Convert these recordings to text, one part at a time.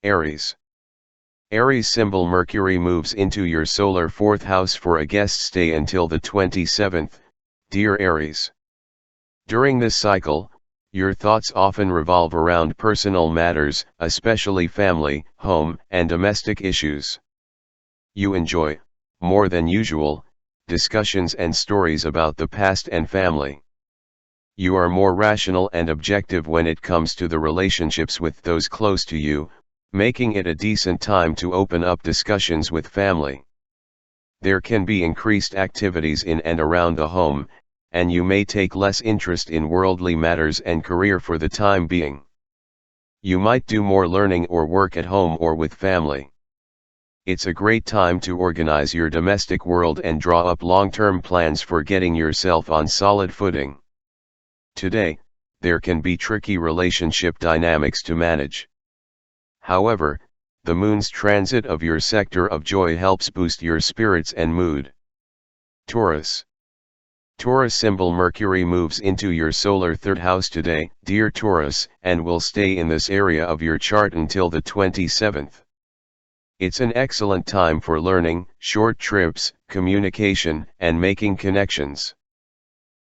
Aries. Aries symbol Mercury moves into your solar 4th house for a guest stay until the 27th, dear Aries. During this cycle, your thoughts often revolve around personal matters, especially family, home, and domestic issues. You enjoy, more than usual, discussions and stories about the past and family. You are more rational and objective when it comes to the relationships with those close to you, making it a decent time to open up discussions with family. There can be increased activities in and around the home, and you may take less interest in worldly matters and career for the time being. You might do more learning or work at home or with family. It's a great time to organize your domestic world and draw up long-term plans for getting yourself on solid footing. Today, there can be tricky relationship dynamics to manage. However, the moon's transit of your sector of joy helps boost your spirits and mood. Taurus. Taurus symbol Mercury moves into your solar 3rd house today, dear Taurus, and will stay in this area of your chart until the 27th. It's an excellent time for learning, short trips, communication, and making connections.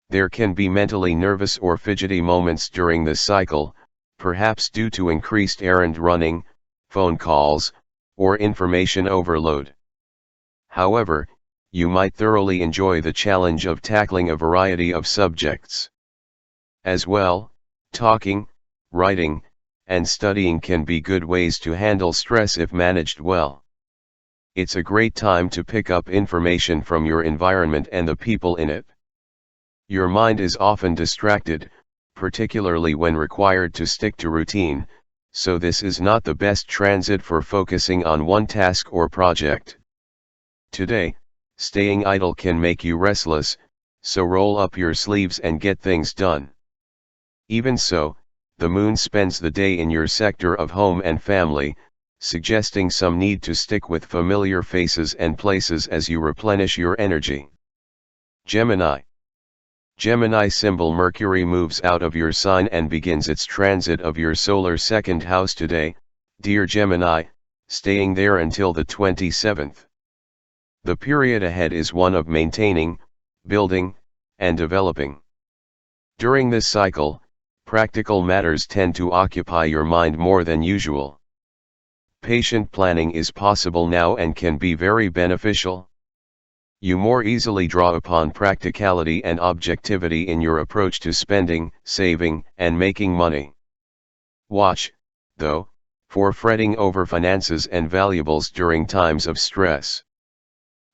There can be mentally nervous or fidgety moments during this cycle, perhaps due to increased errand running, phone calls, or information overload. However, you might thoroughly enjoy the challenge of tackling a variety of subjects. As well, talking, writing, and studying can be good ways to handle stress if managed well. It's a great time to pick up information from your environment and the people in it. Your mind is often distracted, particularly when required to stick to routine, so this is not the best transit for focusing on one task or project. Today, staying idle can make you restless, so roll up your sleeves and get things done. Even so, the moon spends the day in your sector of home and family, suggesting some need to stick with familiar faces and places as you replenish your energy. Gemini. Gemini symbol Mercury moves out of your sign and begins its transit of your solar 2nd house today, dear Gemini, staying there until the 27th. The period ahead is one of maintaining, building, and developing. During this cycle, practical matters tend to occupy your mind more than usual. Patient planning is possible now and can be very beneficial. You more easily draw upon practicality and objectivity in your approach to spending, saving, and making money. Watch, though, for fretting over finances and valuables during times of stress.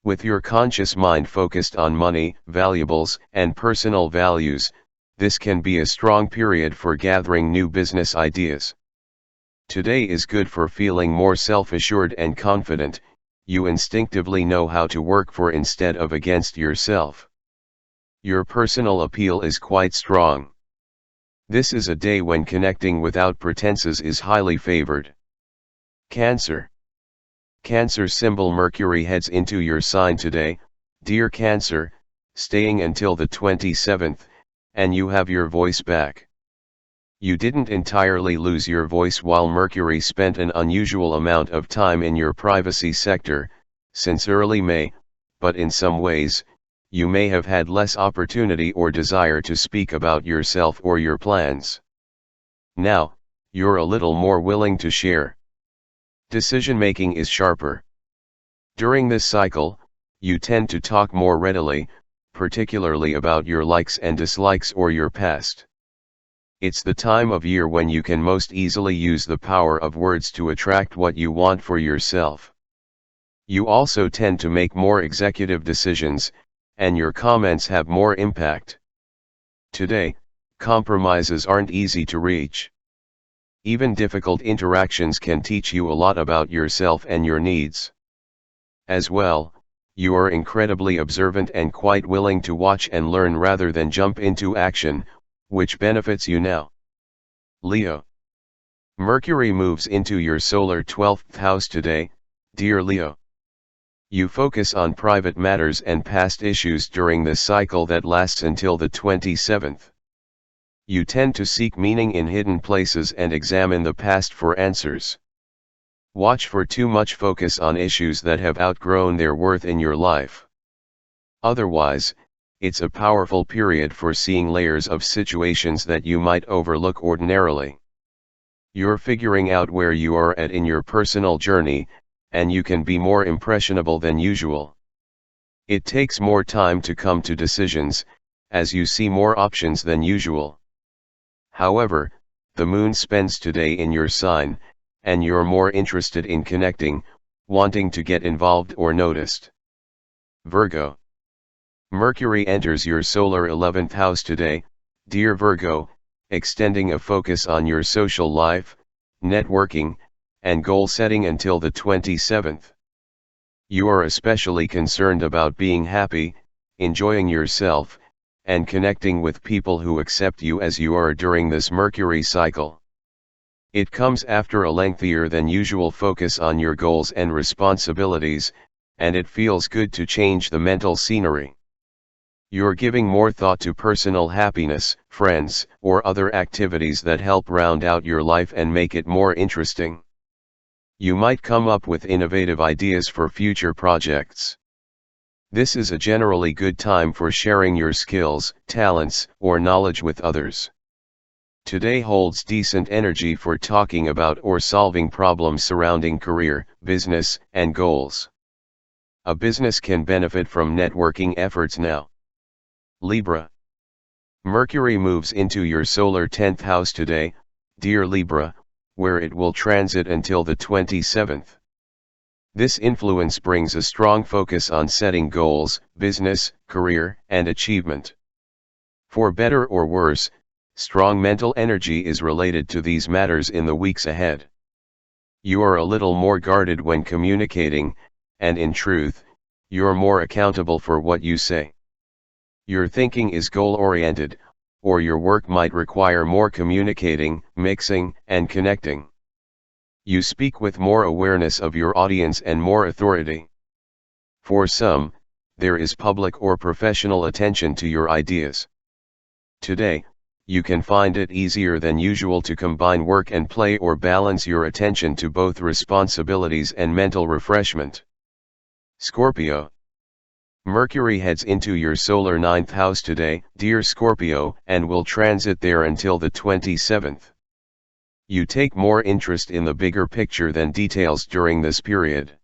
With your conscious mind focused on money, valuables, and personal values, this can be a strong period for gathering new business ideas. Today is good for feeling more self-assured and confident. You instinctively know how to work for instead of against yourself. Your personal appeal is quite strong. This is a day when connecting without pretenses is highly favored. Cancer. Cancer symbol Mercury heads into your sign today, dear Cancer, staying until the 27th, and you have your voice back. You didn't entirely lose your voice while Mercury spent an unusual amount of time in your privacy sector, since early May, but in some ways, you may have had less opportunity or desire to speak about yourself or your plans. Now, you're a little more willing to share. Decision-making is sharper. During this cycle, you tend to talk more readily, particularly about your likes and dislikes or your past. It's the time of year when you can most easily use the power of words to attract what you want for yourself. You also tend to make more executive decisions, and your comments have more impact. Today, compromises aren't easy to reach. Even difficult interactions can teach you a lot about yourself and your needs. As well, you are incredibly observant and quite willing to watch and learn rather than jump into action, which benefits you now. Leo. Mercury moves into your solar 12th house today, dear Leo. You focus on private matters and past issues during this cycle that lasts until the 27th. You tend to seek meaning in hidden places and examine the past for answers. Watch for too much focus on issues that have outgrown their worth in your life. Otherwise, it's a powerful period for seeing layers of situations that you might overlook ordinarily. You're figuring out where you are at in your personal journey, and you can be more impressionable than usual. It takes more time to come to decisions, as you see more options than usual. However, the moon spends today in your sign, and you're more interested in connecting, wanting to get involved or noticed. Virgo. Mercury enters your solar 11th house today, dear Virgo, extending a focus on your social life, networking, and goal setting until the 27th. You are especially concerned about being happy, enjoying yourself, and connecting with people who accept you as you are during this Mercury cycle. It comes after a lengthier than usual focus on your goals and responsibilities, and it feels good to change the mental scenery. You're giving more thought to personal happiness, friends, or other activities that help round out your life and make it more interesting. You might come up with innovative ideas for future projects. This is a generally good time for sharing your skills, talents, or knowledge with others. Today holds decent energy for talking about or solving problems surrounding career, business, and goals. A business can benefit from networking efforts now. Libra. Mercury moves into your solar 10th house today, dear Libra, where it will transit until the 27th. This influence brings a strong focus on setting goals, business, career, and achievement. For better or worse, strong mental energy is related to these matters in the weeks ahead. You are a little more guarded when communicating, and in truth, you're more accountable for what you say. Your thinking is goal-oriented, or your work might require more communicating, mixing, and connecting. You speak with more awareness of your audience and more authority. For some, there is public or professional attention to your ideas. Today, you can find it easier than usual to combine work and play or balance your attention to both responsibilities and mental refreshment. Scorpio. Mercury heads into your solar 9th house today, dear Scorpio, and will transit there until the 27th. You take more interest in the bigger picture than details during this period.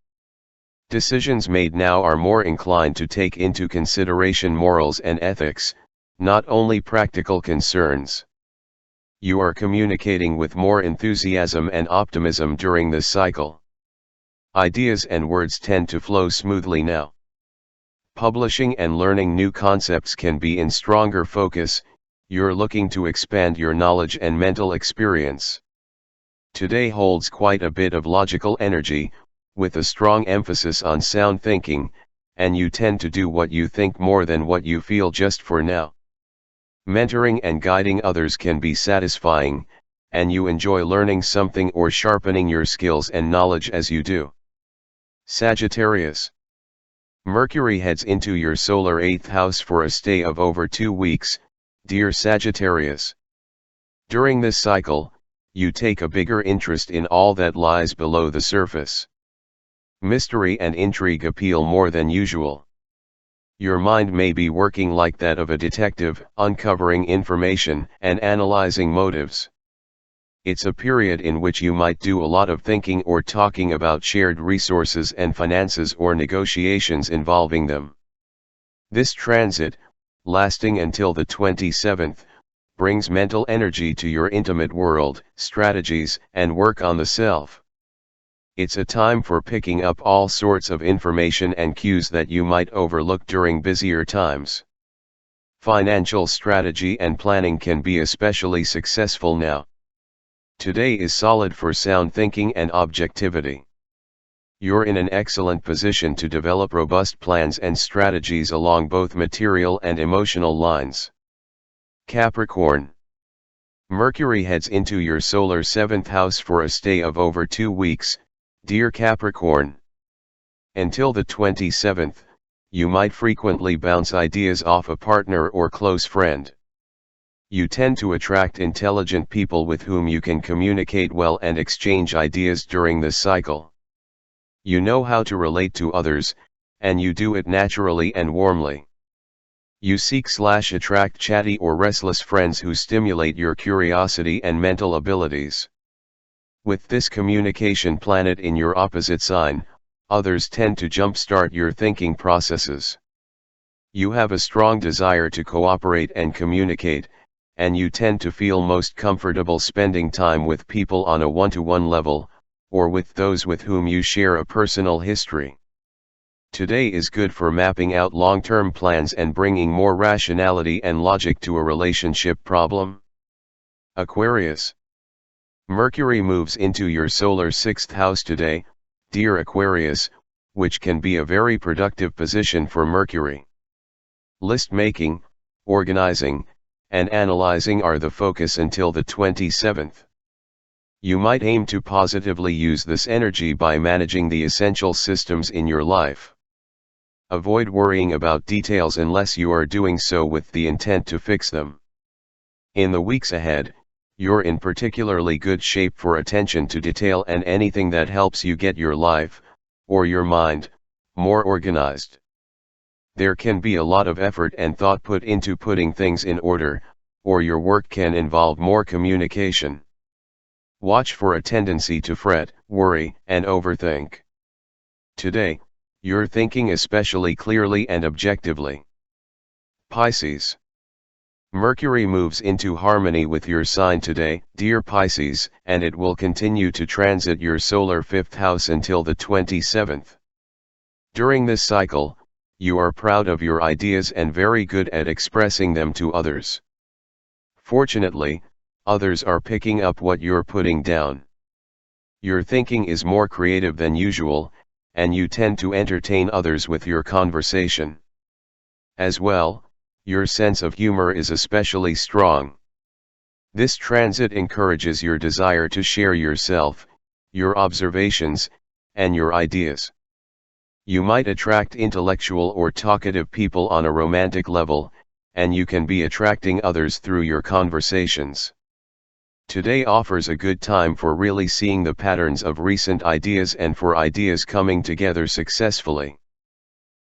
Decisions made now are more inclined to take into consideration morals and ethics, not only practical concerns. You are communicating with more enthusiasm and optimism during this cycle. Ideas and words tend to flow smoothly now. Publishing and learning new concepts can be in stronger focus. You're looking to expand your knowledge and mental experience. Today holds quite a bit of logical energy, with a strong emphasis on sound thinking, and you tend to do what you think more than what you feel just for now. Mentoring and guiding others can be satisfying, and you enjoy learning something or sharpening your skills and knowledge as you do. Sagittarius. Mercury heads into your solar 8th house for a stay of over 2 weeks, dear Sagittarius. During this cycle, you take a bigger interest in all that lies below the surface. Mystery and intrigue appeal more than usual. Your mind may be working like that of a detective, uncovering information and analyzing motives. It's a period in which you might do a lot of thinking or talking about shared resources and finances or negotiations involving them. This transit, lasting until the 27th, brings mental energy to your intimate world, strategies, and work on the self. It's a time for picking up all sorts of information and cues that you might overlook during busier times. Financial strategy and planning can be especially successful now. Today is solid for sound thinking and objectivity. You're in an excellent position to develop robust plans and strategies along both material and emotional lines. Capricorn. Mercury heads into your solar 7th house for a stay of over 2 weeks, dear Capricorn. Until the 27th, you might frequently bounce ideas off a partner or close friend. You tend to attract intelligent people with whom you can communicate well and exchange ideas during this cycle. You know how to relate to others, and you do it naturally and warmly. You seek/attract chatty or restless friends who stimulate your curiosity and mental abilities. With this communication planet in your opposite sign, others tend to jumpstart your thinking processes. You have a strong desire to cooperate and communicate, and you tend to feel most comfortable spending time with people on a one-to-one level, or with those with whom you share a personal history. Today is good for mapping out long-term plans and bringing more rationality and logic to a relationship problem. Aquarius. Mercury moves into your solar 6th house today, dear Aquarius, which can be a very productive position for Mercury. List making, organizing, and analyzing are the focus until the 27th. You might aim to positively use this energy by managing the essential systems in your life. Avoid worrying about details unless you are doing so with the intent to fix them. In the weeks ahead, you're in particularly good shape for attention to detail and anything that helps you get your life, or your mind, more organized. There can be a lot of effort and thought put into putting things in order, or your work can involve more communication. Watch for a tendency to fret, worry, and overthink. Today, you're thinking especially clearly and objectively. Pisces. Mercury moves into harmony with your sign today, dear Pisces, and it will continue to transit your solar 5th house until the 27th. During this cycle, you are proud of your ideas and very good at expressing them to others. Fortunately, others are picking up what you're putting down. Your thinking is more creative than usual, and you tend to entertain others with your conversation. As well, your sense of humor is especially strong. This transit encourages your desire to share yourself, your observations, and your ideas. You might attract intellectual or talkative people on a romantic level, and you can be attracting others through your conversations. Today offers a good time for really seeing the patterns of recent ideas and for ideas coming together successfully.